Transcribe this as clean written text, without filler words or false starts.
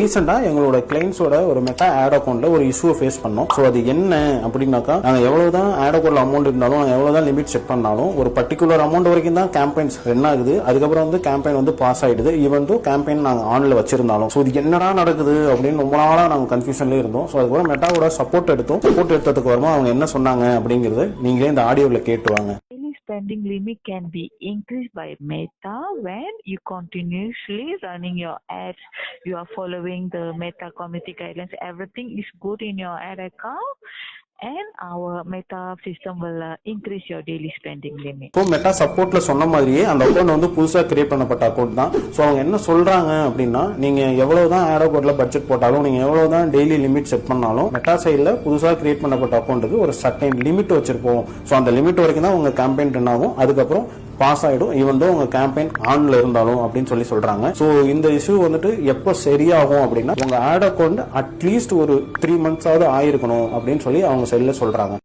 ரீசெண்டா எங்களோட கிளைண்ட்ஸோட ஒரு மெட்டா ஆட் அக்கௌண்ட்ல ஒரு இஷ்யூ ஃபேஸ் பண்ணோம். ஸோ அது என்ன அப்படின்னாக்கா, நாங்கள் எவ்வளவுதான் ஆட் அக்கௌண்ட்ல அமௌண்ட் இருந்தாலும், நாங்கள் எவ்வளவுதான் லிமிட் செட் பண்ணாலும் ஒரு பர்டிகுலர் அமௌண்ட் வரைக்கும் தான் கேம்பெயின்ஸ் ரன் ஆகுது. அதுக்கப்புறம் வந்து கேம்பெயின் வந்து பாஸ் ஆயிடுது. ஈவன் தோ கேம்பெயின் நாங்கள் ஆன்ல வச்சிருந்தாலும். ஸோ இது என்னடா நடக்குது அப்படின்னு ரொம்ப நாளா நாங்கள் கன்ஃபியூஷன்ல இருந்தோம். ஸோ அதுக்கப்புறம் மெட்டாவோட சப்போர்ட் எடுத்தோம். சப்போர்ட் எடுத்ததுக்கு வரமா அவங்க என்ன சொன்னாங்க அப்படிங்கறது நீங்களே இந்த ஆடியோவில் கேட்டுவாங்க. Spending limit can be increased by Meta when you continuously running your ads, you are following the Meta community guidelines, everything is good in your ad account, and our Meta system will increase your daily spending limit. So Meta சப்போர்ட்ல சொன்ன மாதிரியே அந்த account வந்து புதுசாக create பண்ணப்பட்ட account தான். So அவங்க என்ன சொல்றாங்க அப்படின்னா, நீங்க எவ்வளவுதான் ஆட் அக்கௌண்ட்ல பட்ஜெட் போட்டாலும், நீங்க எவ்வளவுதான் டெய்லி லிமிட் செட் பண்ணாலும், மெட்டா சைட்ல புதுசாக கிரியேட் பண்ணப்பட்ட அக்கௌண்ட்டுக்கு ஒரு சர்டைன் லிமிட் வச்சிருப்போம். ஸோ அந்த லிமிட் வரைக்கும் தான் உங்க கேம்பெயின் ரன் ஆகும். அதுக்கப்புறம் பாஸ் ஆயிடும். ஈவன் தோ உங்க கேம்பெயின் ஆன்ல இருந்தாலும் அப்படின்னு சொல்லி சொல்றாங்க. ஸோ இந்த இஷ்யூ வந்துட்டு எப்போ சரியாகும் அப்படின்னா, உங்க ஆட் அக்கௌண்ட் அட்லீஸ்ட் ஒரு 3 months ஆயிருக்கணும் அப்படின்னு சொல்லி அவங்க சைட்ல சொல்றாங்க.